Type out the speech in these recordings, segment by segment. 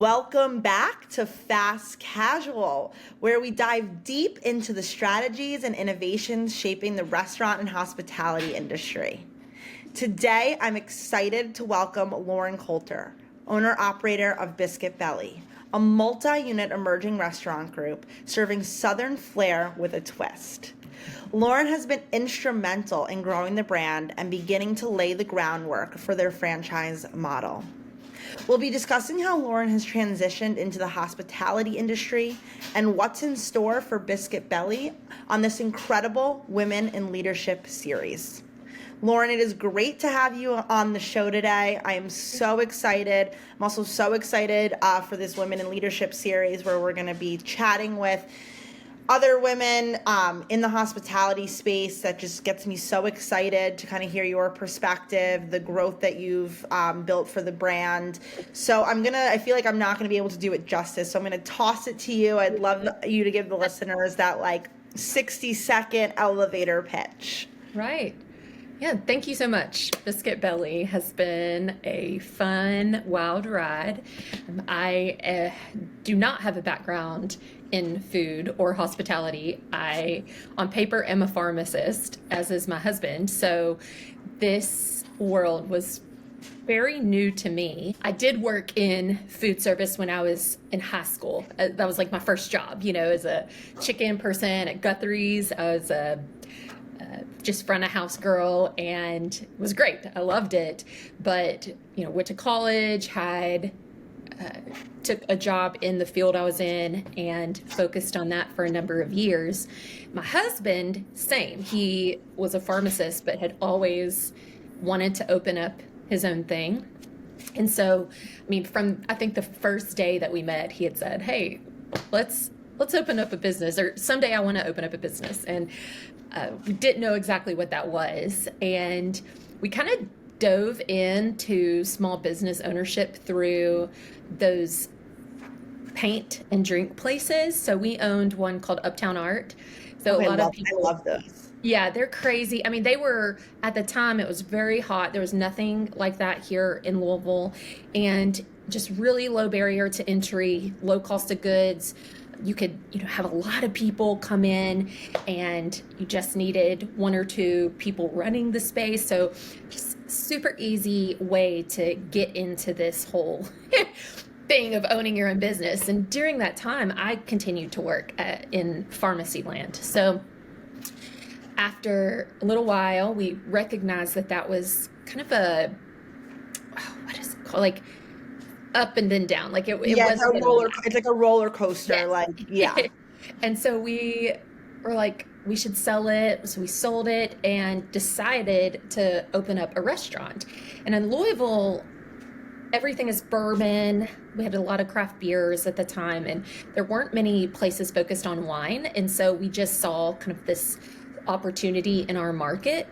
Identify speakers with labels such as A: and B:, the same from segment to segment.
A: Welcome back to Fast Casual, where we dive deep into the strategies and innovations shaping the restaurant and hospitality industry. Today, I'm excited to welcome Lauren Coulter, owner-operator of Biscuit Belly, a multi-unit emerging restaurant group serving Southern flair with a twist. Lauren has been instrumental in growing the brand and beginning to lay the groundwork for their franchise model. We'll be discussing how Lauren has transitioned into the hospitality industry and what's in store for Biscuit Belly on this incredible Women in Leadership series. Lauren, it is great to have you on the show today. I am so excited. I'm also so excited for this Women in Leadership series where we're going to be chatting with other women in the hospitality space. That just gets me so excited to kind of hear your perspective, the growth that you've built for the brand. So I feel like I'm not going to be able to do it justice. So I'm going to toss it to you. I'd love you to give the listeners that 60-second elevator pitch.
B: Right. Yeah, thank you so much. Biscuit Belly has been a fun, wild ride. I do not have a background in food or hospitality. I, on paper, am a pharmacist, as is my husband. So this world was very new to me. I did work in food service when I was in high school. That was like my first job, as a chicken person at Guthrie's. I was a just front of house girl, and it was great. I loved it. But, went to college, took a job in the field I was in and focused on that for a number of years. My husband, same. He was a pharmacist, but had always wanted to open up his own thing. And so, from I think the first day that we met, he had said, "Hey, let's open up a business, or someday I want to open up a business." And we didn't know exactly what that was. And we kind of dove into small business ownership through those paint and drink places. So we owned one called Uptown Art. So
A: Okay,
B: a lot of people,
A: I love those.
B: yeah, they're crazy. They were, at the time, it was very hot. There was nothing like that here in Louisville, and just really low barrier to entry, low cost of goods. You could, have a lot of people come in, and you just needed one or two people running the space. So just super easy way to get into this whole thing of owning your own business. And during that time, I continued to work in pharmacy land. So after a little while, we recognized that was kind of what is it called? Up and then down. It
A: Yeah,
B: wasn't
A: it's like a roller coaster.
B: Yes. And so we were like, we should sell it. So we sold it and decided to open up a restaurant. And in Louisville, everything is bourbon. We had a lot of craft beers at the time, and there weren't many places focused on wine. And so we just saw kind of this opportunity in our market.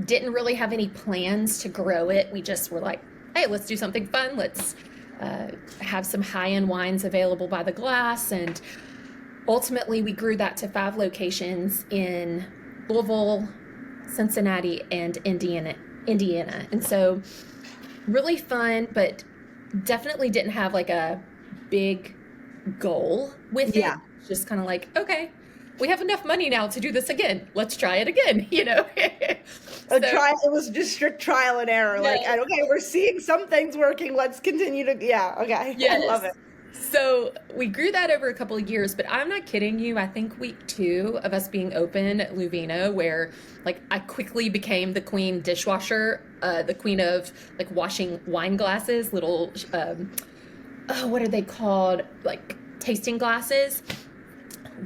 B: Didn't really have any plans to grow it. We just were like, hey, let's do something fun. Let's have some high-end wines available by the glass. And ultimately we grew that to 5 locations in Louisville, Cincinnati, and Indiana. And so really fun, but definitely didn't have a big goal with it.
A: Yeah.
B: Just kind of okay, we have enough money now to do this again. Let's try it again,
A: It was just strict trial and error.
B: Yes.
A: Okay, we're seeing some things working. Let's continue to, okay.
B: Yes.
A: I love it.
B: So we grew that over a couple of years, but I'm not kidding you. I think week 2 of us being open at Luvino, where I quickly became the queen dishwasher, the queen of washing wine glasses, little, what are they called? Tasting glasses.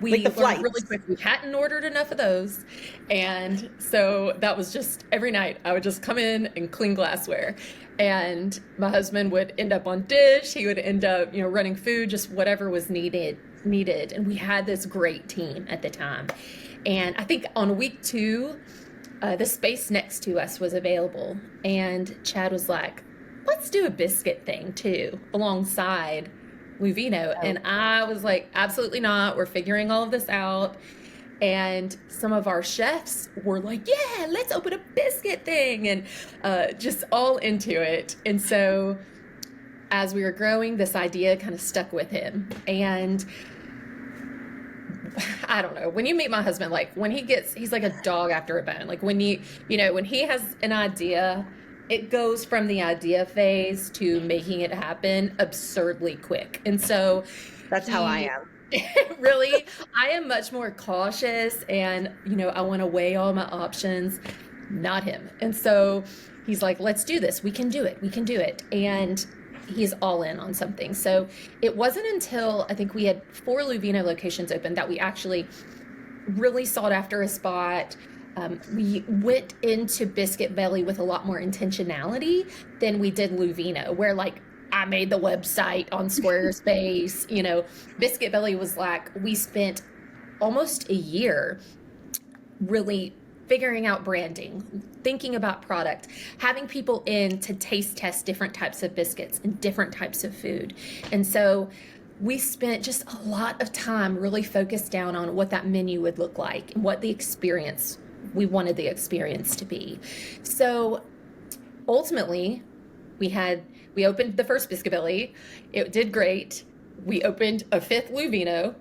B: We
A: the
B: learned
A: flights.
B: really quick. We hadn't ordered enough of those. And so that was just every night I would just come in and clean glassware. And my husband would end up on dish. He would end up, running food, just whatever was needed. And we had this great team at the time. And I think on week 2, the space next to us was available. And Chad was like, let's do a biscuit thing too, alongside Luvino.
A: Oh.
B: And I was like, absolutely not. We're figuring all of this out. And some of our chefs were like, yeah, let's open a biscuit thing, and just all into it. And so as we were growing, this idea kind of stuck with him. And I don't know, when you meet my husband, like when he's like a dog after a bone. Like when when he has an idea, it goes from the idea phase to making it happen absurdly quick. And so
A: That's how I
B: he
A: am.
B: really, I am much more cautious and, I want to weigh all my options, not him. And so he's like, let's do this. We can do it. We can do it. And he's all in on something. So it wasn't until I think we had 4 Luvino locations open that we actually really sought after a spot. We went into Biscuit Belly with a lot more intentionality than we did Luvino, where like I made the website on Squarespace. Biscuit Belly was like, we spent almost a year really figuring out branding, thinking about product, having people in to taste test different types of biscuits and different types of food. And so we spent just a lot of time really focused down on what that menu would look like and what we wanted the experience to be. So ultimately, we opened the first Biscuit Belly. It did great. We opened a 5th Luvino.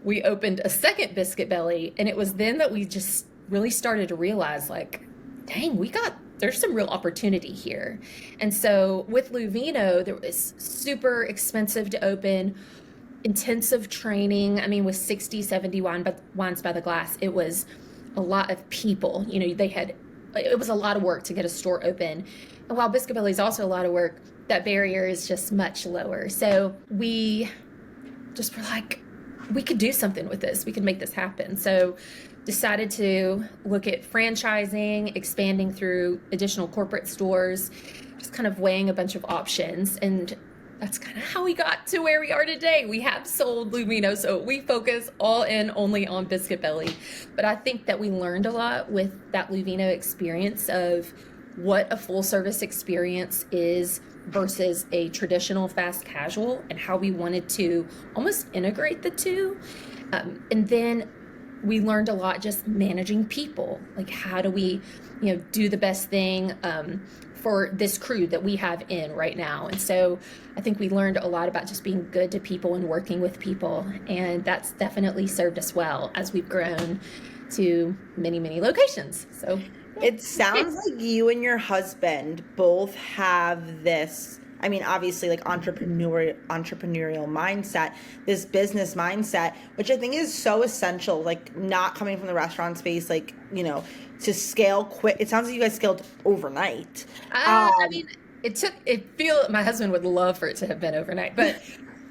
B: We opened a 2nd Biscuit Belly. And it was then that we just really started to realize, like, dang, there's some real opportunity here. And so with Luvino, there was super expensive to open, intensive training. I mean, with 60, 70 wines by the glass, it was a lot of people. It was a lot of work to get a store open. And while Biscuit Belly is also a lot of work, that barrier is just much lower. So we just were like, we could do something with this. We could make this happen. So decided to look at franchising, expanding through additional corporate stores, just kind of weighing a bunch of options. And that's kind of how we got to where we are today. We have sold Luvino, so we focus all in only on Biscuit Belly. But I think that we learned a lot with that Luvino experience of what a full service experience is versus a traditional fast casual, and how we wanted to almost integrate the two. And then we learned a lot just managing people. Like, how do we, do the best thing for this crew that we have in right now? And so I think we learned a lot about just being good to people and working with people. And that's definitely served us well as we've grown to many, many locations. So
A: it sounds like you and your husband both have this, I mean, obviously like entrepreneurial mindset, this business mindset, which I think is so essential, like not coming from the restaurant space, like, to scale quick. It sounds like you guys scaled overnight.
B: I mean, my husband would love for it to have been overnight, but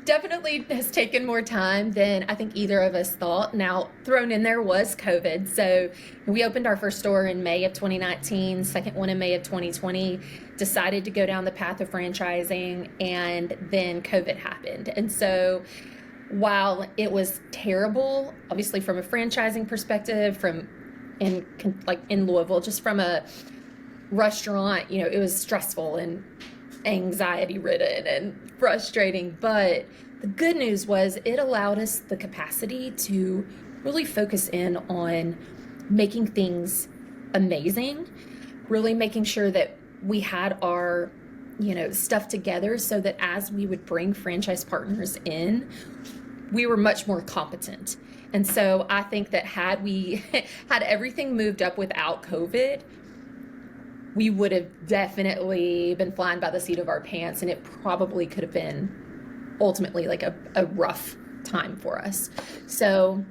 B: definitely has taken more time than I think either of us thought. Now, thrown in there was COVID. So we opened our first store in May of 2019, second one in May of 2020, decided to go down the path of franchising, and then COVID happened. And so while it was terrible, obviously from a franchising perspective, in Louisville, just from a restaurant, it was stressful and anxiety ridden and frustrating. But the good news was it allowed us the capacity to really focus in on making things amazing, really making sure that we had our stuff together, so that as we would bring franchise partners in, we were much more competent. And so I think that had we had everything moved up without COVID, we would have definitely been flying by the seat of our pants, and it probably could have been ultimately like a rough time for us. So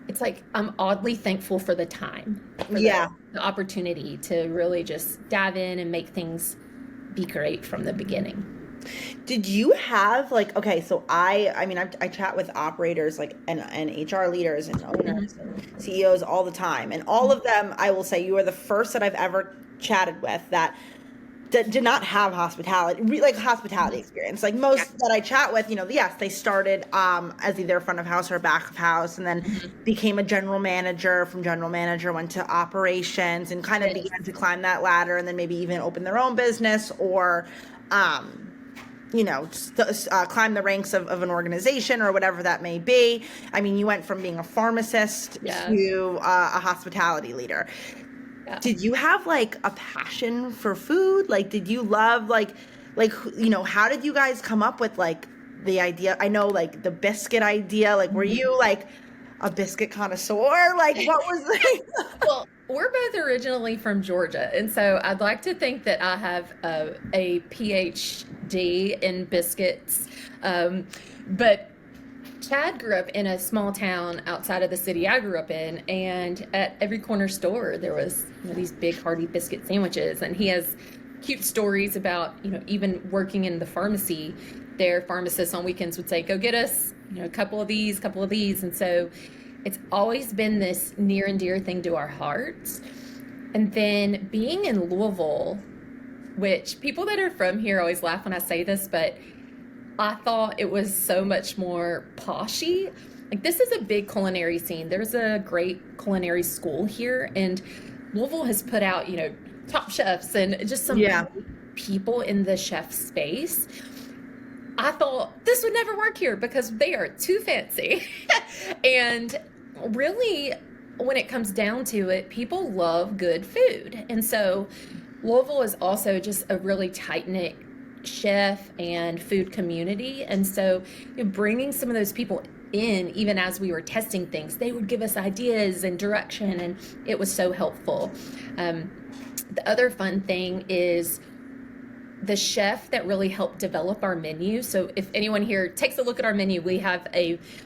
B: it's like, I'm oddly thankful for the time, for the opportunity to really just dive in and make things be great from the beginning.
A: Did you have so I chat with operators and HR leaders and owners and CEOs all the time, and all of them, I will say, you are the first that I've ever chatted with that did not have hospitality experience. Like most that I chat with, yes, they started as either front of house or back of house, and then became a general manager. From general manager went to operations and kind of began to climb that ladder, and then maybe even open their own business or climb the ranks of an organization or whatever that may be. I mean, you went from being a pharmacist to a hospitality leader. Yeah. Did you have a passion for food? Did you love like, how did you guys come up with like the idea? I know like the biscuit idea, like were you like a biscuit connoisseur? Like what was
B: Well, we're both originally from Georgia, and so I'd like to think that I have a PhD in biscuits. But Chad grew up in a small town outside of the city I grew up in, and at every corner store there was these big hearty biscuit sandwiches, and he has cute stories about even working in the pharmacy. Their pharmacists on weekends would say, "Go get us a couple of these," and so it's always been this near and dear thing to our hearts. And then being in Louisville, which people that are from here always laugh when I say this, but I thought it was so much more poshy. Like, this is a big culinary scene. There's a great culinary school here, and Louisville has put out, top chefs and just some
A: Yeah.
B: people in the chef space. I thought this would never work here because they are too fancy. And really, when it comes down to it, people love good food. And so Louisville is also just a really tight-knit chef and food community. And so bringing some of those people in, even as we were testing things, they would give us ideas and direction, and it was so helpful. The other fun thing is the chef that really helped develop our menu. So if anyone here takes a look at our menu, we have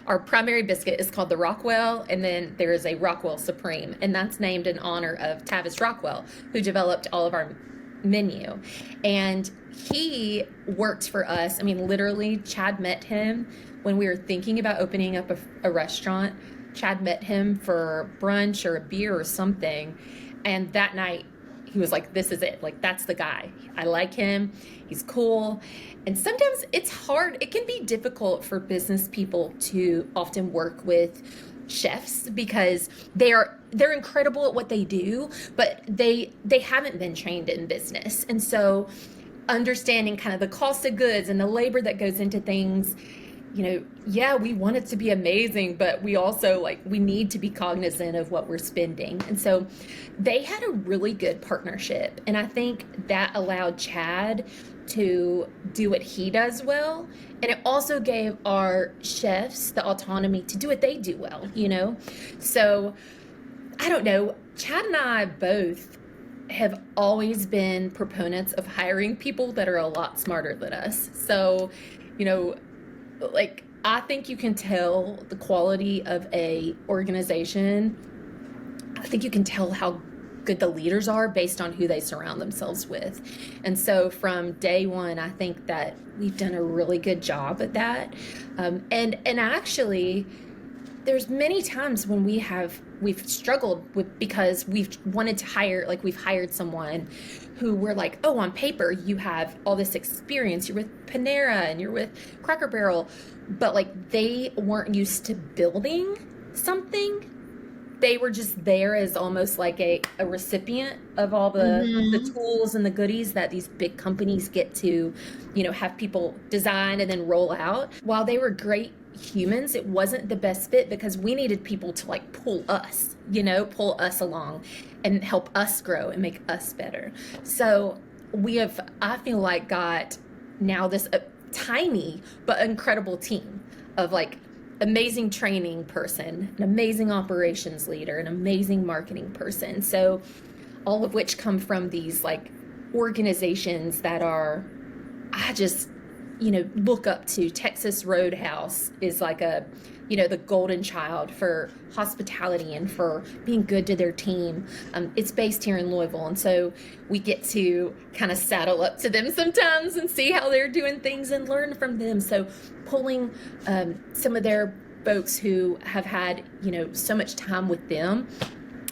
B: our primary biscuit is called the Rockwell, and then there is a Rockwell Supreme, and that's named in honor of Tavis Rockwell, who developed all of our menu. And he worked for us. I mean, literally, Chad met him when we were thinking about opening up a restaurant. Chad met him for brunch or a beer or something, and that night he was like, "This is it. Like, that's the guy. I like him. He's cool." And sometimes it's hard. It can be difficult for business people to often work with chefs because they're incredible at what they do, but they haven't been trained in business. And so understanding kind of the cost of goods and the labor that goes into things, yeah, we want it to be amazing, but we also we need to be cognizant of what we're spending. And so they had a really good partnership. And I think that allowed Chad to do what he does well. And it also gave our chefs the autonomy to do what they do well, So I don't know. Chad and I both have always been proponents of hiring people that are a lot smarter than us. So, I think you can tell the quality of a organization. I think you can tell how good the leaders are based on who they surround themselves with. And so from day one, I think that we've done a really good job at that. And actually, there's many times when we've struggled with, because we've wanted to hire, we've hired someone who we're like, "Oh, on paper you have all this experience, you're with Panera and you're with Cracker Barrel," but they weren't used to building something. They were just there as almost like a recipient of all the tools and the goodies that these big companies get to have people design and then roll out. While they were great humans, it wasn't the best fit because we needed people to pull us along and help us grow and make us better. So we have, I feel like, got now this tiny but incredible team of amazing training person, an amazing operations leader, an amazing marketing person. So all of which come from these organizations that are, I just look up to. Texas Roadhouse is the golden child for hospitality and for being good to their team. It's based here in Louisville, and so we get to kind of saddle up to them sometimes and see how they're doing things and learn from them. So pulling some of their folks who have had so much time with them,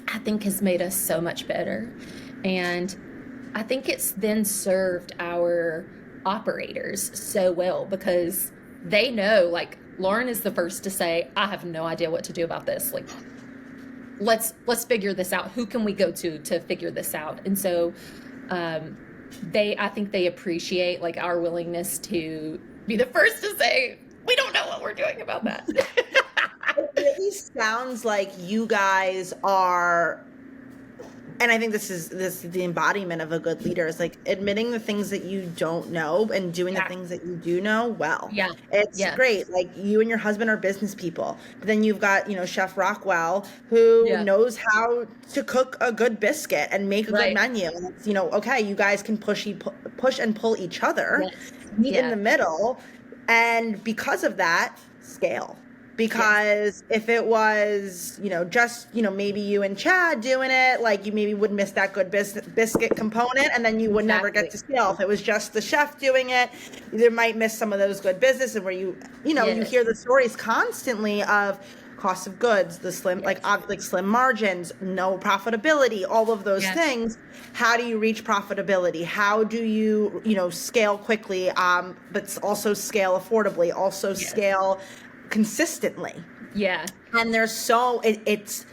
B: I think has made us so much better. And I think it's then served our operators so well because they know, Lauren is the first to say, "I have no idea what to do about this. Let's figure this out. Who can we go to figure this out?" And so I think they appreciate our willingness to be the first to say, "We don't know what we're doing about that."
A: It really sounds like you guys are, and I think this is the embodiment of a good leader is like admitting the things that you don't know and doing the
B: Yeah.
A: things that you do know well.
B: Yeah.
A: It's
B: Yeah.
A: great. Like you and your husband are business people, but then you've got, Chef Rockwell who
B: Yeah.
A: knows how to cook a good biscuit and make a good
B: Right.
A: menu. And it's, okay, you guys can push and pull each other,
B: Yes.
A: meet in
B: Yeah.
A: the middle, and because of that, scale.
B: Yes.
A: Because if it was, just, maybe you and Chad doing it, like you maybe would miss that good biscuit component and then you would never get to
B: Exactly.
A: scale. If it was just the chef doing it, you might miss some of those good business and where you
B: Yes.
A: hear the stories constantly of cost of goods, the slim,
B: Yes.
A: like slim margins, no profitability, all of those
B: Yes.
A: things. How do you reach profitability? How do you, scale quickly, but also scale affordably, also
B: Yes.
A: scale consistently?
B: Yeah.
A: And it's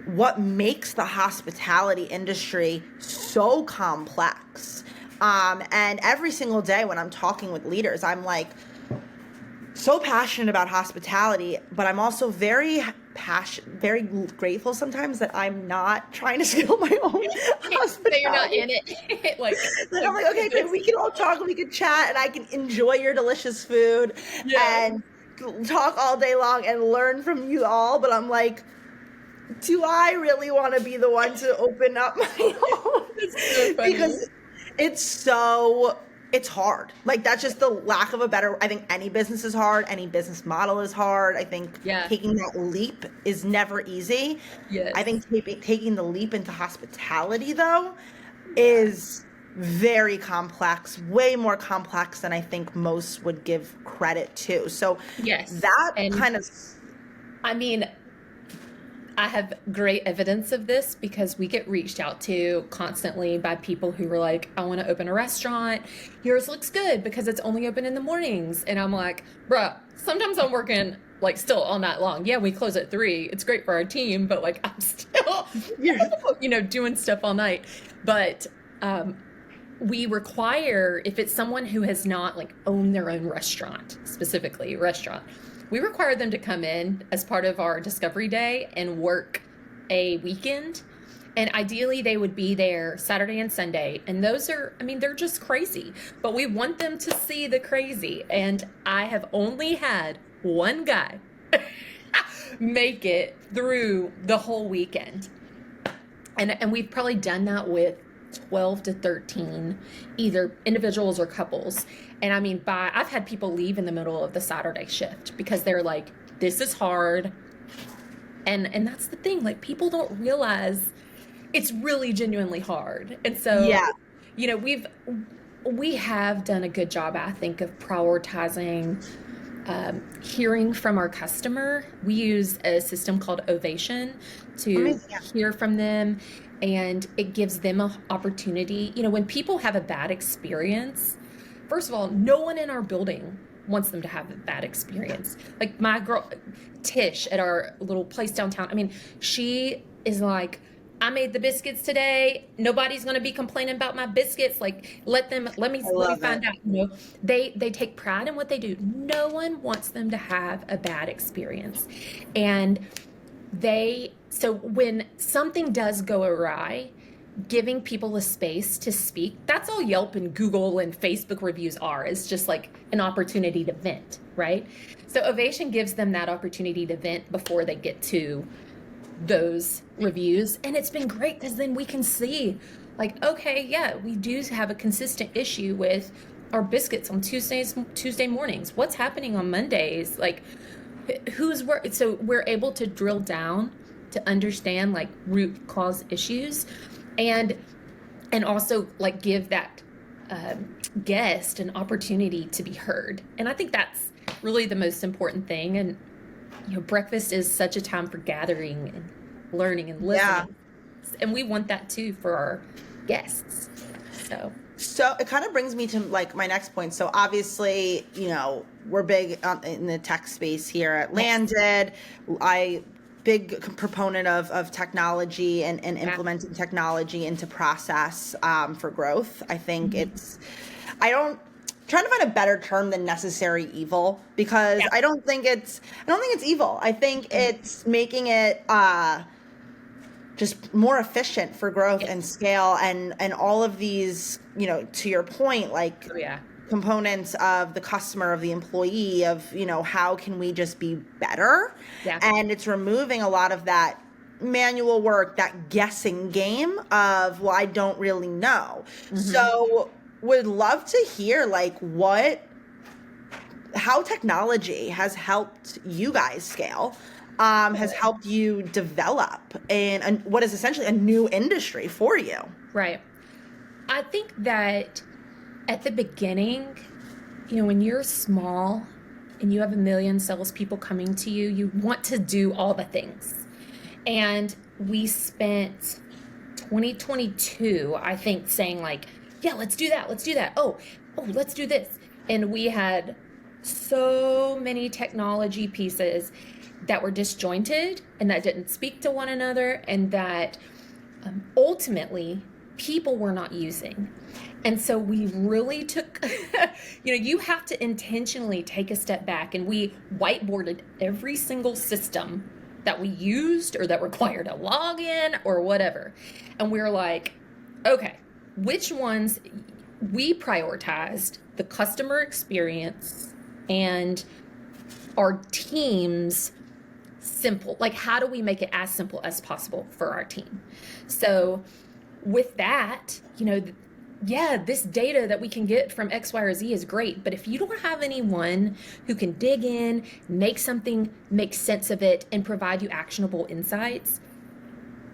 A: what makes the hospitality industry so complex. And every single day when I'm talking with leaders, I'm like so passionate about hospitality, but I'm also very grateful sometimes that I'm not trying to scale my own
B: So you're not
A: hospitality.
B: in it. Like,
A: Like, I'm like, okay, good, we can all talk, we can chat, and I can enjoy your delicious food
B: yeah.
A: and talk all day long and learn from you all. But I'm like, do I really want to be the one to open up my own?
B: That's so funny.
A: Because it's hard. Like that's just the lack of a better. I think any business is hard. Any business model is hard. I think
B: Yeah.
A: taking that leap is never easy.
B: Yes.
A: I think taking the leap into hospitality though is very complex, way more complex than I think most would give credit to. So
B: Yes.
A: that
B: And
A: kind of,
B: I mean, I have great evidence of this because we get reached out to constantly by people who are like, I want to open a restaurant. Yours looks good because it's only open in the mornings. And I'm like, bruh, sometimes I'm working like still all night long. Yeah, we close at 3. It's great for our team, but like I'm still, doing stuff all night. But we require, if it's someone who has not like owned their own restaurant, specifically restaurant, we require them to come in as part of our discovery day and work a weekend. And ideally they would be there Saturday and Sunday. And those are, I mean, they're just crazy, but we want them to see the crazy. And I have only had one guy make it through the whole weekend. And we've probably done that with 12 to 13, either individuals or couples. And I mean, I've had people leave in the middle of the Saturday shift because they're like, this is hard. And that's the thing, like people don't realize it's really genuinely hard. And so,
A: yeah.
B: We have done a good job, I think, of prioritizing hearing from our customer. We use a system called Ovation to hear from them, and it gives them an opportunity. When people have a bad experience, first of all, no one in our building wants them to have a bad experience. Like my girl, Tish, at our little place downtown, I mean, she is like, I made the biscuits today. Nobody's going to be complaining about my biscuits. Like, let me find out. They take pride in what they do. No one wants them to have a bad experience. And so when something does go awry, giving people a space to speak, that's all Yelp and Google and Facebook reviews are, is just like an opportunity to vent, right? So Ovation gives them that opportunity to vent before they get to those reviews. And it's been great because then we can see like, okay, yeah, we do have a consistent issue with our biscuits on Tuesday mornings. What's happening on Mondays? Like so we're able to drill down to understand like root cause issues and also like give that guest an opportunity to be heard. And I think that's really the most important thing. And breakfast is such a time for gathering and learning and listening. Yeah. And we want that too for our guests. So
A: it kind of brings me to like my next point. So obviously, we're big in the tech space here at Landed. Big proponent of technology and implementing technology into process for growth. I think trying to find a better term than necessary evil, because I don't think it's evil. I think it's making it just more efficient for growth
B: Yes.
A: and scale and all of these, you know, to your point, like
B: Oh, yeah.
A: components of the customer, of the employee, of, you know, how can we just be better?
B: Yeah.
A: And it's removing a lot of that manual work, that guessing game of, well, I don't really know. So would love to hear like how technology has helped you guys scale, has helped you develop in what is essentially a new industry for you.
B: Right. I think that at the beginning, you know, when you're small and you have a million salespeople coming to you, you want to do all the things. And we spent 2022, I think, saying like, yeah, let's do that. Let's do that. Oh, let's do this. And we had so many technology pieces that were disjointed and that didn't speak to one another, and that ultimately people were not using. And so we really took, you know, you have to intentionally take a step back, and we whiteboarded every single system that we used or that required a login or whatever. And we were like, okay, which ones we prioritized the customer experience and our team's simple, like how do we make it as simple as possible for our team? So with that, you know, yeah, this data that we can get from X, Y, or Z is great, but if you don't have anyone who can dig in, make something make sense of it, and provide you actionable insights,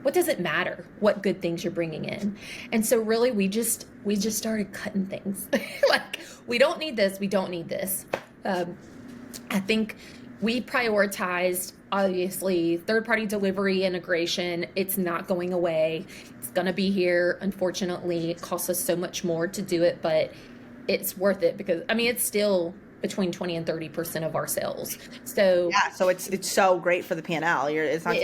B: what does it matter what good things you're bringing in? And so really we just started cutting things. Like, we don't need this, we don't need this. I think we prioritized, obviously, third-party delivery integration. It's not going away. It's going to be here. Unfortunately, it costs us so much more to do it, but it's worth it because, I mean, it's still between 20 and 30% of our sales. So
A: yeah, so it's so great for the P&L. It's not,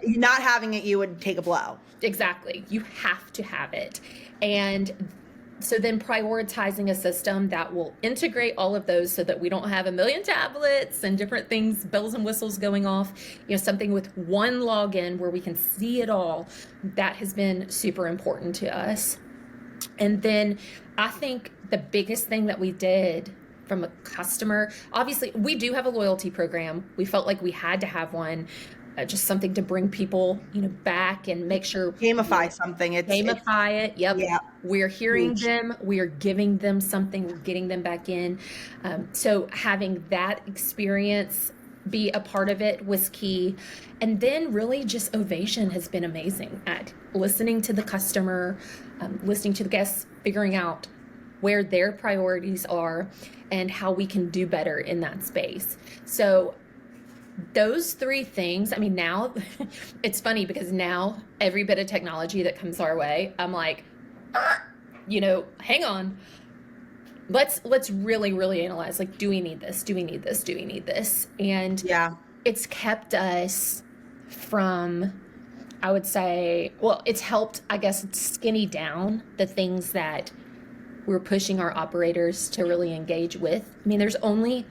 A: you're not having it, you would take a blow.
B: Exactly. You have to have it. And so then prioritizing a system that will integrate all of those so that we don't have a million tablets and different things, bells and whistles going off, you know, something with one login where we can see it all, that has been super important to us. And then I think the biggest thing that we did from a customer, obviously we do have a loyalty program. We felt like we had to have one. Just something to bring people, you know, back and make sure
A: Gamify something.
B: Gamify it. Yep.
A: Yeah.
B: We're hearing them. We are giving them something. We're getting them back in. So having that experience be a part of it was key. And then really just Ovation has been amazing at listening to the customer, listening to the guests, figuring out where their priorities are and how we can do better in that space. So those three things, I mean, now it's funny because now every bit of technology that comes our way, I'm like, you know, hang on. Let's really analyze, like, do we need this? Do we need this? Do we need this? And
A: yeah,
B: it's kept us from, I would say, well, it's helped, I guess, skinny down the things that we're pushing our operators to really engage with. I mean, there's only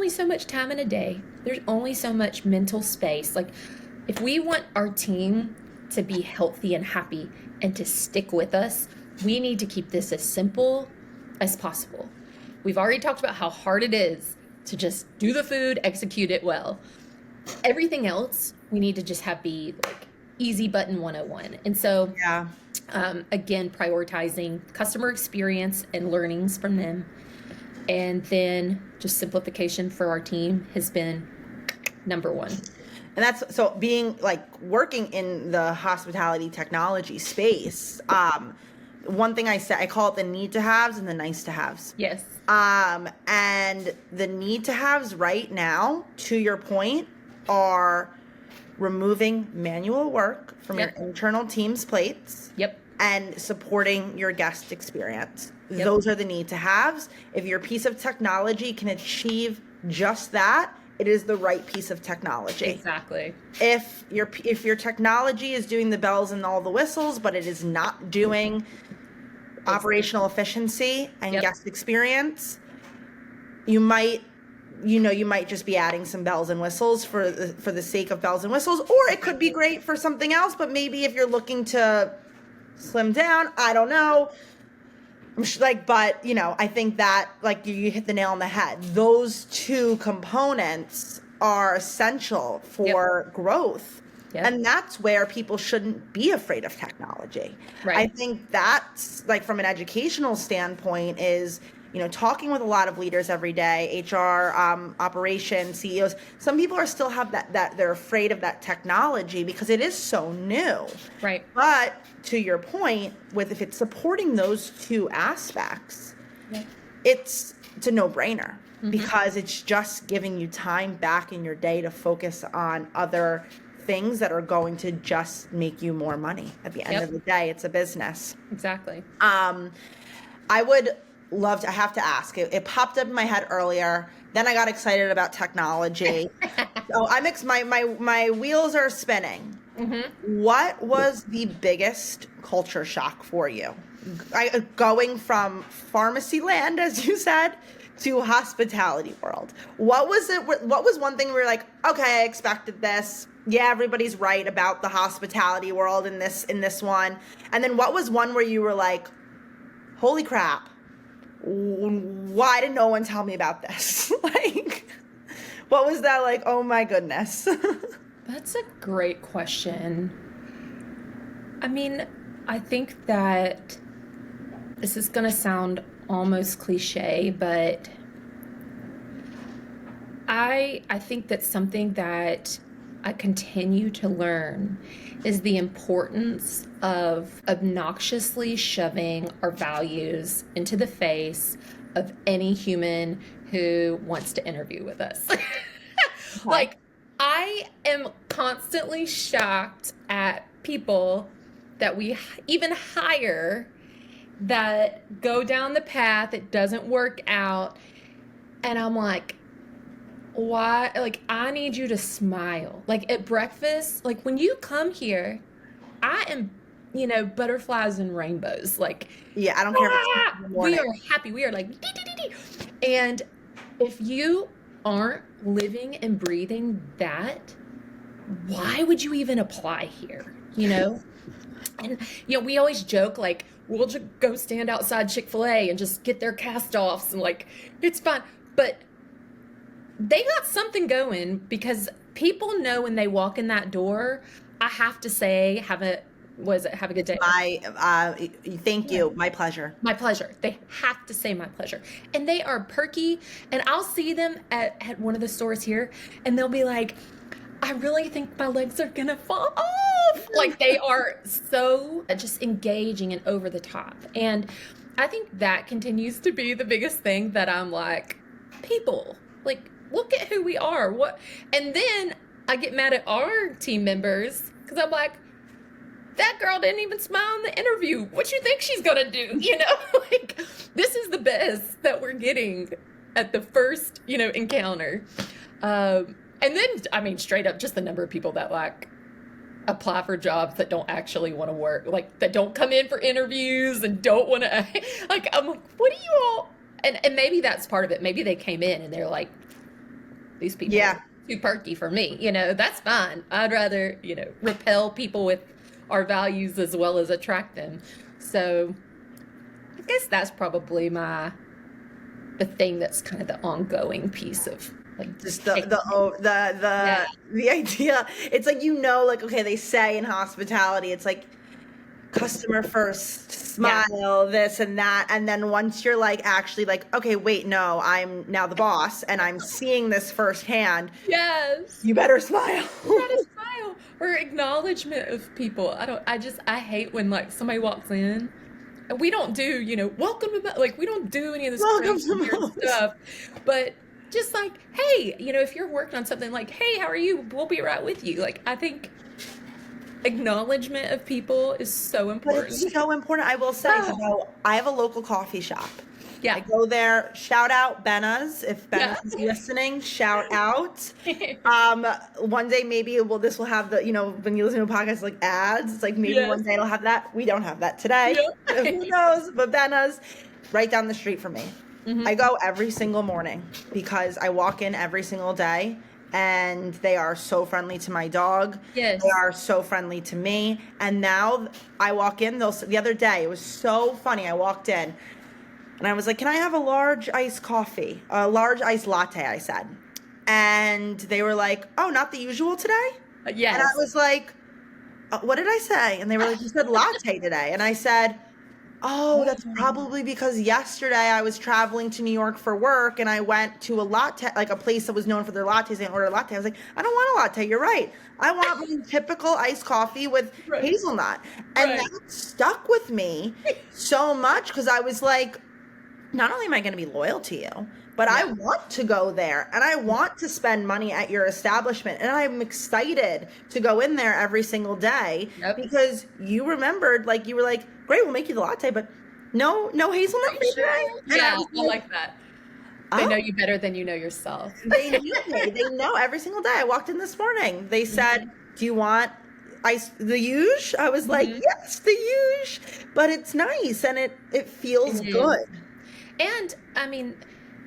B: so much time in a day. There's only so much mental space. Like, if we want our team to be healthy and happy and to stick with us, we need to keep this as simple as possible. We've already talked about how hard it is to just do the food, execute it well. Everything else, we need to just have be like easy button 101. And so,
A: yeah,
B: again, prioritizing customer experience and learnings from them. And then just simplification for our team has been number one.
A: And that's, so being like working in the hospitality technology space, one thing I said, I call it the need to haves and the nice to haves.
B: Yes.
A: And the need to haves right now, to your point, are removing manual work from your internal team's plates.
B: Yep.
A: And supporting your guest experience.
B: Yep.
A: Those are the need to haves. If your piece of technology can achieve just that, it is the right piece of technology.
B: Exactly.
A: If your technology is doing the bells and all the whistles, but it is not doing operational efficiency and guest experience, you might you might just be adding some bells and whistles for the sake of bells and whistles, or it could be great for something else. But maybe if you're looking to slim down, I don't know. But I think that you hit the nail on the head. Those two components are essential for growth.
B: Yep.
A: And that's where people shouldn't be afraid of technology.
B: Right.
A: I think that's from an educational standpoint is, talking with a lot of leaders every day, HR, operations, CEOs. Some people are still have that they're afraid of that technology because it is so new.
B: Right.
A: But to your point, if it's supporting those two aspects, it's a no-brainer because it's just giving you time back in your day to focus on other things that are going to just make you more money. At the end of the day, it's a business.
B: Exactly.
A: I would love to, I have to ask, it popped up in my head earlier, then I got excited about technology. So my wheels are spinning. What was the biggest culture shock for you? Going from pharmacy land, as you said, to hospitality world. What was it? What was one thing where you're like, okay, I expected this. Yeah, everybody's right about the hospitality world in this one. And then what was one where you were like, holy crap, why did no one tell me about this? What was that like? Oh my goodness.
B: That's a great question. I mean, I think that this is going to sound almost cliche, but I think that something that I continue to learn is the importance of obnoxiously shoving our values into the face of any human who wants to interview with us. I am constantly shocked at people that we even hire that go down the path, it doesn't work out, and I'm like, why? I need you to smile. At breakfast, when you come here, I am, butterflies and rainbows.
A: Yeah, I don't care if it's in the morning.
B: We are happy. We are dee, dee, dee, dee. And if you aren't living and breathing that, why would you even apply here? And, we always joke, we'll just go stand outside Chick-fil-A and just get their cast-offs and, it's fine. But they got something going because people know when they walk in that door, I have to say, have a good day.
A: Thank you. My pleasure.
B: My pleasure. They have to say my pleasure. And they are perky. And I'll see them at one of the stores here and they'll be like, I really think my legs are going to fall off. They are so just engaging and over the top. And I think that continues to be the biggest thing that I'm like, people, look at who we are. And then I get mad at our team members because I'm like, that girl didn't even smile in the interview. What you think she's gonna do? This is the best that we're getting at the first, encounter. And then, straight up, just the number of people that apply for jobs that don't actually want to work, that don't come in for interviews and don't want to, I'm like, what do you all? And maybe that's part of it. Maybe they came in and they're like, these people are too perky for me. That's fine. I'd rather, repel people with our values as well as attract them. So I guess that's probably the thing that's kind of the ongoing piece of
A: just the idea. It's okay, they say in hospitality, it's customer first, smile, this and that. And then once you're actually okay, wait, no, I'm now the boss and I'm seeing this firsthand.
B: Yes.
A: You better smile.
B: You better smile. Or acknowledgement of people. I hate when somebody walks in and we don't do, welcome to, we don't do any of this crazy weird stuff. But just hey, if you're working on something hey, how are you? We'll be right with you. I think acknowledgement of people is so important.
A: But it's so important. I will say, I have a local coffee shop.
B: Yeah.
A: I go there. Shout out Benna's. If Benna's is listening, shout out. One day maybe this will have the, when you listen to a podcast ads, it's maybe one day it'll have that. We don't have that today. Who knows? But Benna's right down the street from me. I go every single morning because I walk in every single day and they are so friendly to my dog.
B: Yes.
A: They are so friendly to me. And now I walk in, the other day, it was so funny. I walked in and I was like, can I have a large iced coffee? A large iced latte, I said. And they were like, oh, not the usual today?
B: Yes.
A: And I was like, what did I say? And they were like, you said latte today. And I said, oh, that's probably because yesterday I was traveling to New York for work and I went to a latte, like a place that was known for their lattes, and ordered a latte. I was like, I don't want a latte. You're right. I want my typical iced coffee with hazelnut. And that stuck with me so much because I was like, not only am I going to be loyal to you, but I want to go there and I want to spend money at your establishment. And I'm excited to go in there every single day because you remembered, like, you were like, great, we'll make you the latte, but no hazelnut for you today?
B: Yeah, I like that. They know you better than you know yourself.
A: They knew me. They know every single day. I walked in this morning. They said, do you want the huge? I was like, yes, the huge. But it's nice and it feels good.
B: And I mean,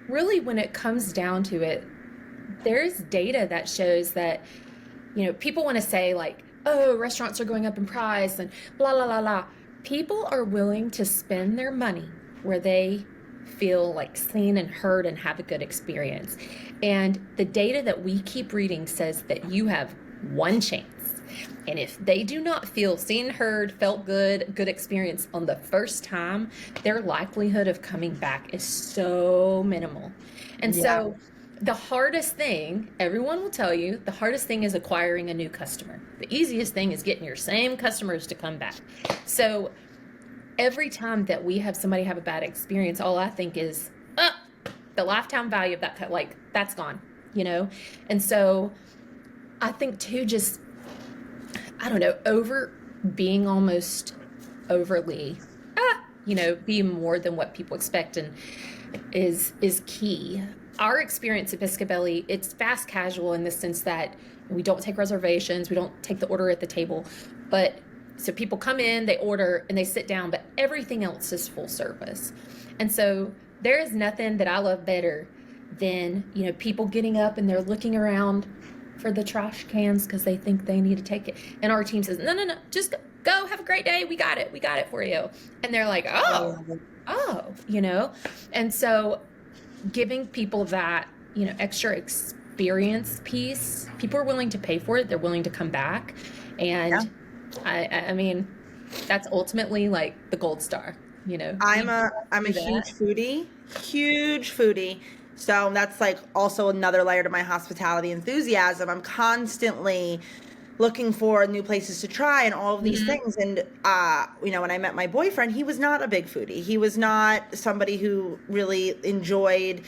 B: really, when it comes down to it, there's data that shows that, people want to say like, oh, restaurants are going up in price and blah, blah, blah, blah. People are willing to spend their money where they feel like seen and heard and have a good experience. And the data that we keep reading says that you have one chance. And if they do not feel seen, heard, felt good experience on the first time, their likelihood of coming back is so minimal. And so the hardest thing, everyone will tell you, the hardest thing is acquiring a new customer. The easiest thing is getting your same customers to come back. So every time that we have somebody have a bad experience, all I think is, the lifetime value of that, like, that's gone, And so I think too, just, I don't know, being almost overly, being more than what people expect and is key. Our experience at Biscuit Belly, it's fast casual in the sense that we don't take reservations, we don't take the order at the table, but so people come in, they order, and they sit down, but everything else is full service. And so there is nothing that I love better than, people getting up and they're looking around for the trash cans because they think they need to take it. And our team says, no, just go, have a great day. We got it for you. And they're like, oh, And so giving people that, extra experience piece, people are willing to pay for it. They're willing to come back. And I mean, that's ultimately like the gold star, I'm a huge foodie. So that's like also another layer to my hospitality enthusiasm. I'm constantly looking for new places to try and all of these things. And, when I met my boyfriend, he was not a big foodie. He was not somebody who really enjoyed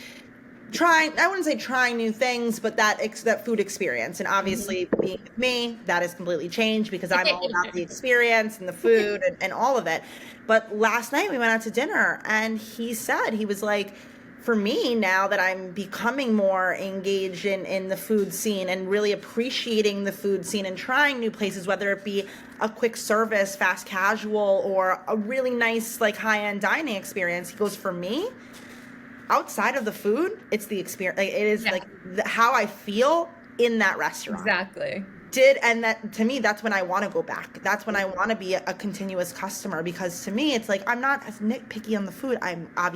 B: I wouldn't say trying new things, but that food experience. And obviously being with me, that has completely changed because I'm all about the experience and the food and all of it. But last night we went out to dinner and he was like, for me, now that I'm becoming more engaged in the food scene and really appreciating the food scene and trying new places, whether it be a quick service, fast casual, or a really nice, like, high-end dining experience, he goes, for me, outside of the food, it's the experience. Like, it is how I feel in that restaurant. Exactly.
A: And that, to me, that's when I want to go back. That's when I want to be a continuous customer, because to me, it's like, I'm not as nitpicky on the food.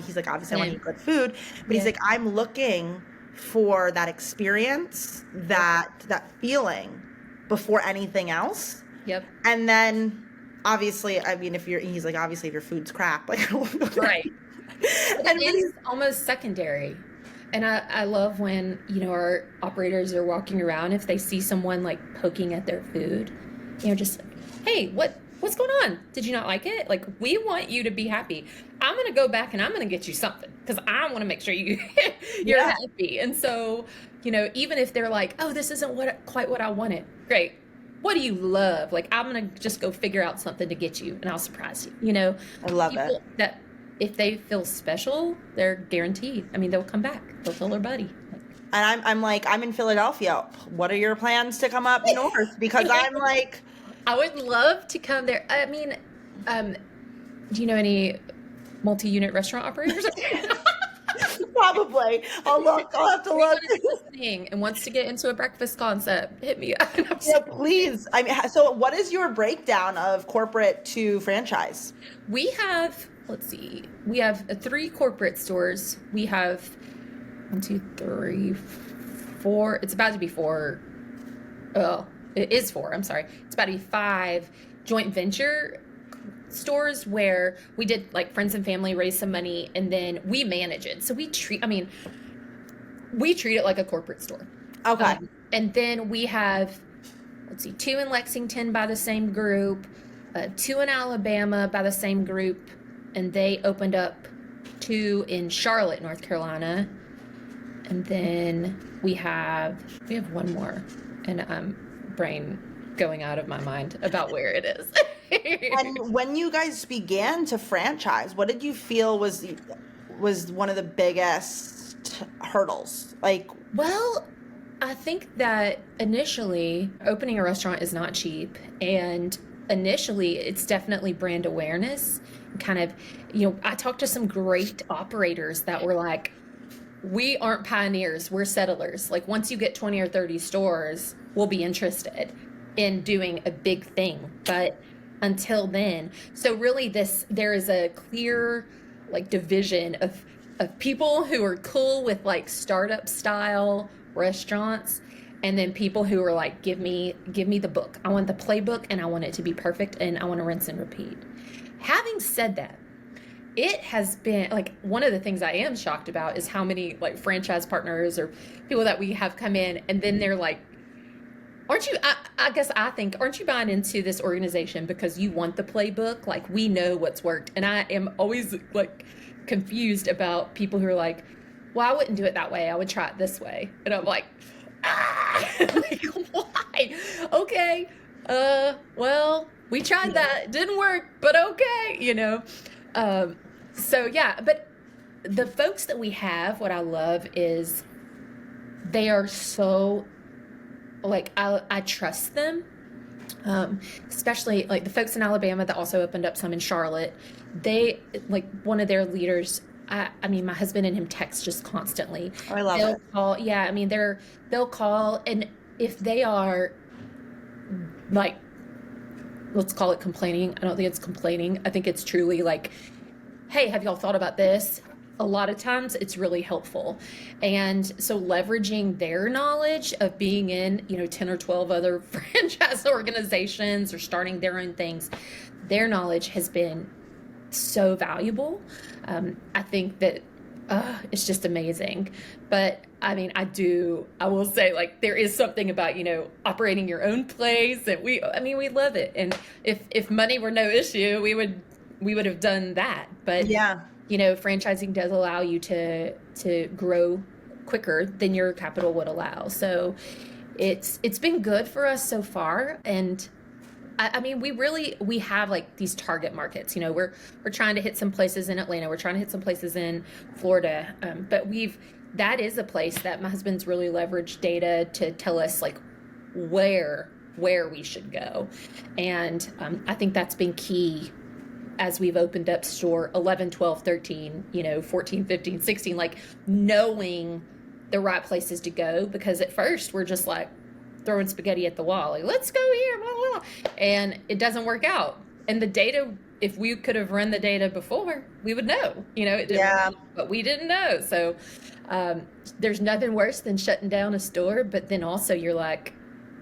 A: He's like, obviously I want to eat good food, but he's like, I'm looking for that experience, that feeling before anything else.
B: Yep.
A: And then obviously, I mean, he's like, obviously if your food's crap, like,
B: right. And it's almost secondary. And I love when, our operators are walking around, if they see someone like poking at their food, just, hey, what's going on? Did you not like it? Like, we want you to be happy. I'm going to go back and I'm going to get you something because I want to make sure you're happy. And so, even if they're like, oh, this isn't quite what I wanted. Great. What do you love? Like, I'm going to just go figure out something to get you and I'll surprise you,
A: I love it.
B: That if they feel special, they're guaranteed. I mean, they'll come back. They'll tell their buddy.
A: And I'm like, I'm in Philadelphia. What are your plans to come up north? Because I'm like,
B: I would love to come there. I mean, do you know any multi-unit restaurant operators?
A: Probably. I'll look. I'll have to
B: Anyone
A: look.
B: is listening and wants to get into a breakfast concept, hit me up. I'm just
A: Yeah, please. I mean, so what is your breakdown of corporate to franchise?
B: We have, let's see, we have 3 corporate stores. We have 1, 2, 3, 4. It's about to be 4. Oh, it is 4. I'm sorry. It's about to be 5 joint venture stores where we did like friends and family raise some money and then we manage it. So we treat it like a corporate store.
A: Okay.
B: And then we have, let's see, 2 in Lexington by the same group, 2 in Alabama by the same group, and they opened up 2 in Charlotte, North Carolina. And then we have one more, and brain going out of my mind about where it is.
A: And when you guys began to franchise, what did you feel was one of the biggest hurdles? Like,
B: Well, I think that initially opening a restaurant is not cheap. And initially, it's definitely brand awareness. Kind of, I talked to some great operators that were like, we aren't pioneers, we're settlers. Like, once you get 20 or 30 stores, we'll be interested in doing a big thing. But until then, so really there is a clear like division of people who are cool with like startup style restaurants, and then people who are like, give me the book. I want the playbook and I want it to be perfect and I want to rinse and repeat. Having said that, it has been like one of the things I am shocked about is how many like franchise partners or people that we have come in and then they're like, aren't you, I think, aren't you buying into this organization because you want the playbook? Like, we know what's worked. And I am always like confused about people who are like, well, I wouldn't do it that way. I would try it this way. And I'm like, like, why? Okay. Well, we tried that. It didn't work, but okay, So yeah, but the folks that we have, what I love is they are so like I trust them, especially like the folks in Alabama that also opened up some in Charlotte. They like one of their leaders. I mean, my husband and him text just constantly.
A: I love
B: They'll
A: it.
B: call. Yeah, I mean, they'll call, and if they are like, let's call it complaining. I don't think it's complaining. I think it's truly like, hey, have y'all thought about this? A lot of times it's really helpful. And so leveraging their knowledge of being in, 10 or 12 other franchise organizations or starting their own things, their knowledge has been so valuable. I think that it's just amazing. But I mean, I will say like there is something about, operating your own place that we love it. And if money were no issue, we would have done that. But
A: Yeah.
B: Franchising does allow you to grow quicker than your capital would allow. So it's been good for us so far. And I mean, we have like these target markets, we're trying to hit some places in Atlanta. We're trying to hit some places in Florida. But that is a place that my husband's really leveraged data to tell us like where we should go. And I think that's been key as we've opened up store 11, 12, 13, 14, 15, 16, like knowing the right places to go, because at first we're just like throwing spaghetti at the wall, like, let's go here, blah, blah, blah. And it doesn't work out. And the data, if we could have run the data before, we would know, it didn't work, but we didn't know. So there's nothing worse than shutting down a store, but then also you're like,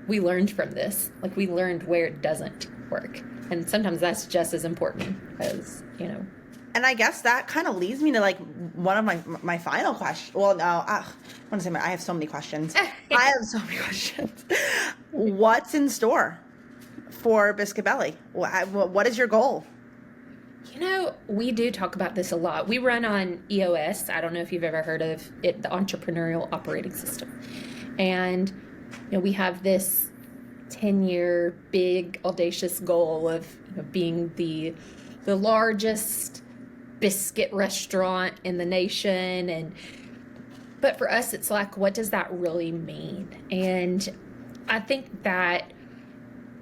B: we learned from this. Like, we learned where it doesn't work. And sometimes that's just as important as,
A: And I guess that kind of leads me to like one of my final questions. Well, no, I want to say I have so many questions. I have so many questions. What's in store for Biscuit Belly? What is your goal?
B: We do talk about this a lot. We run on EOS. I don't know if you've ever heard of it, the Entrepreneurial Operating System. And, we have this 10-year big audacious goal of being the largest biscuit restaurant in the nation. But for us, it's like, what does that really mean? And I think that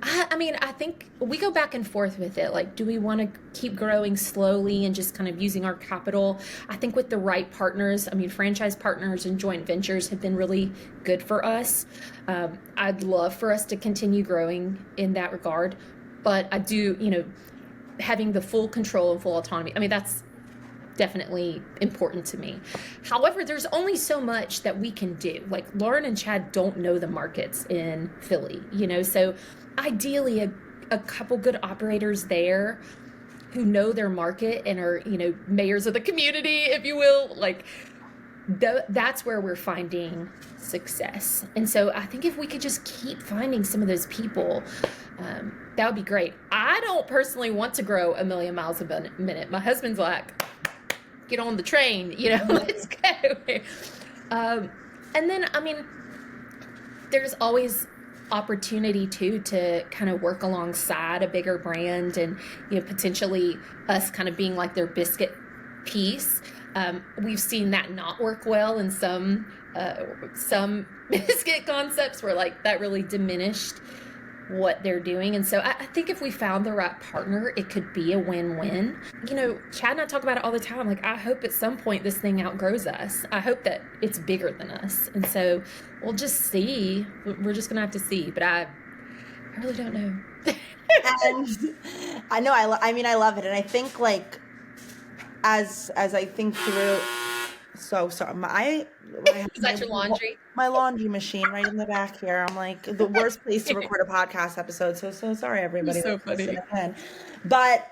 B: I mean, I think we go back and forth with it. Like, do we want to keep growing slowly and just kind of using our capital? I think with the right partners, I mean, franchise partners and joint ventures have been really good for us. I'd love for us to continue growing in that regard, but I do, having the full control and full autonomy. I mean, that's definitely important to me. However, there's only so much that we can do. Like Lauren and Chad don't know the markets in Philly, so ideally a couple good operators there who know their market and are, mayors of the community, if you will, like that's where we're finding success. And so I think if we could just keep finding some of those people, that would be great. I don't personally want to grow a million miles a minute. My husband's like, get on the train, let's go. And then, I mean, there's always opportunity too to kind of work alongside a bigger brand and, potentially us kind of being like their biscuit piece. We've seen that not work well in some biscuit concepts where like that really diminished what they're doing. And so I think if we found the right partner, it could be a win-win. Chad and I talk about it all the time. Like, I hope at some point this thing outgrows us. I hope that it's bigger than us. And so we'll just see. We're just going to have to see. But I really don't know.
A: And I know, I mean, I love it. And I think like, as I think through, so sorry,
B: Is that your laundry?
A: My laundry machine right in the back here. I'm like the worst place to record a podcast episode. So sorry, everybody.
B: You're so funny.
A: But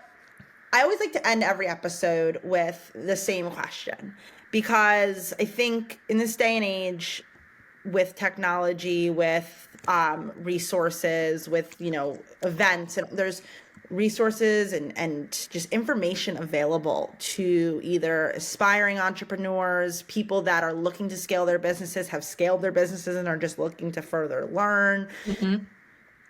A: I always like to end every episode with the same question, because I think in this day and age, with technology, with resources, with events, and there's resources and just information available to either aspiring entrepreneurs, people that are looking to scale their businesses, have scaled their businesses and are just looking to further learn. Mm-hmm.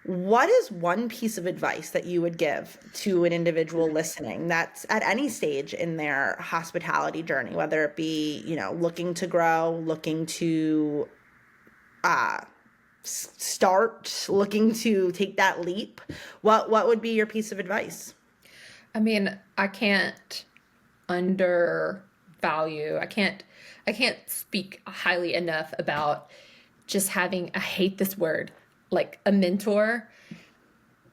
A: What is one piece of advice that you would give to an individual listening that's at any stage in their hospitality journey, whether it be, looking to grow, looking to start, looking to take that leap? What would be your piece of advice?
B: I mean, I can't undervalue. I can't speak highly enough about just having, I hate this word, like a mentor.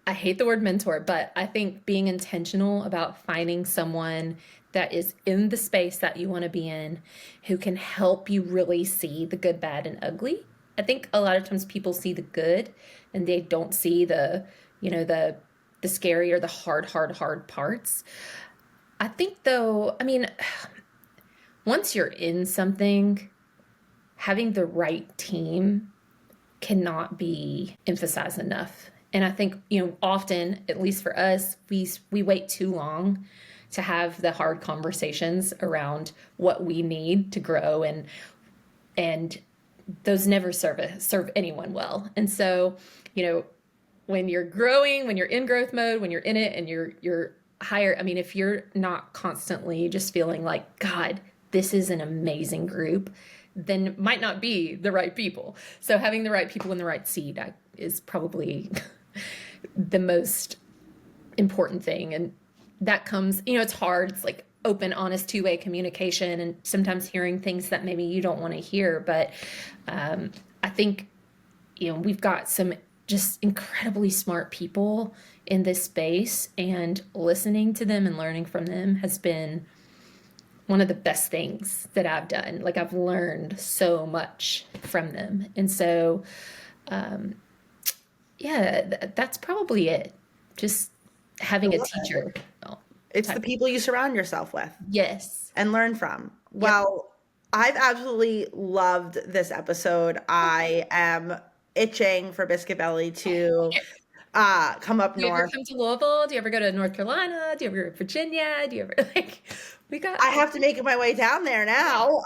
B: I hate the word mentor, but I think being intentional about finding someone that is in the space that you want to be in, who can help you really see the good, bad, and ugly. I think a lot of times people see the good and they don't see the scary or the hard parts. I think though, I mean, once you're in something, having the right team cannot be emphasized enough. And I think, often, at least for us, we wait too long to have the hard conversations around what we need to grow, and those never serve anyone well. And so, when you're growing, when you're in growth mode, when you're in it and you're higher, I mean, if you're not constantly just feeling like, God, this is an amazing group, then it might not be the right people. So having the right people in the right seat is probably the most important thing. And that comes, it's hard. It's like open, honest, two-way communication, and sometimes hearing things that maybe you don't want to hear. But I think, we've got some just incredibly smart people in this space, and listening to them and learning from them has been one of the best things that I've done. Like, I've learned so much from them. And so, that's probably it. Just having a teacher.
A: It's the people you surround yourself with.
B: Yes.
A: And learn from. Well, I've absolutely loved this episode. I am itching for Biscuit Belly to come up north.
B: Do you ever come to Louisville? Do you ever go to North Carolina? Do you ever go to Virginia? Do you ever We got
A: I have to make my way down there now.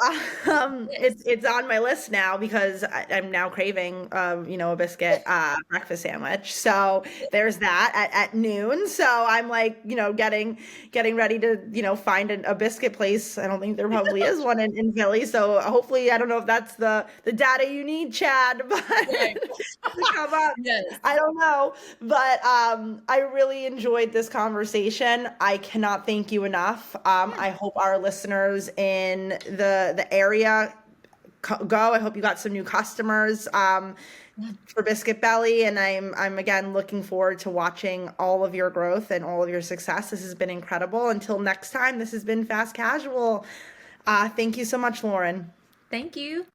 B: yes.
A: It's on my list now because I'm now craving, a biscuit breakfast sandwich. So there's that at noon. So I'm like, getting ready to, find a biscuit place. I don't think there probably is one in Philly. So hopefully, I don't know if that's the data you need, Chad, but
B: Right.
A: to come up.
B: Yes.
A: I don't know, but I really enjoyed this conversation. I cannot thank you enough.
B: Yeah.
A: I hope our listeners in the area go. I hope you got some new customers
B: Yeah.
A: for Biscuit Belly, and I'm again looking forward to watching all of your growth and all of your success. This has been incredible. Until next time, this has been Fast Casual. Thank you so much, Lauren.
B: Thank you.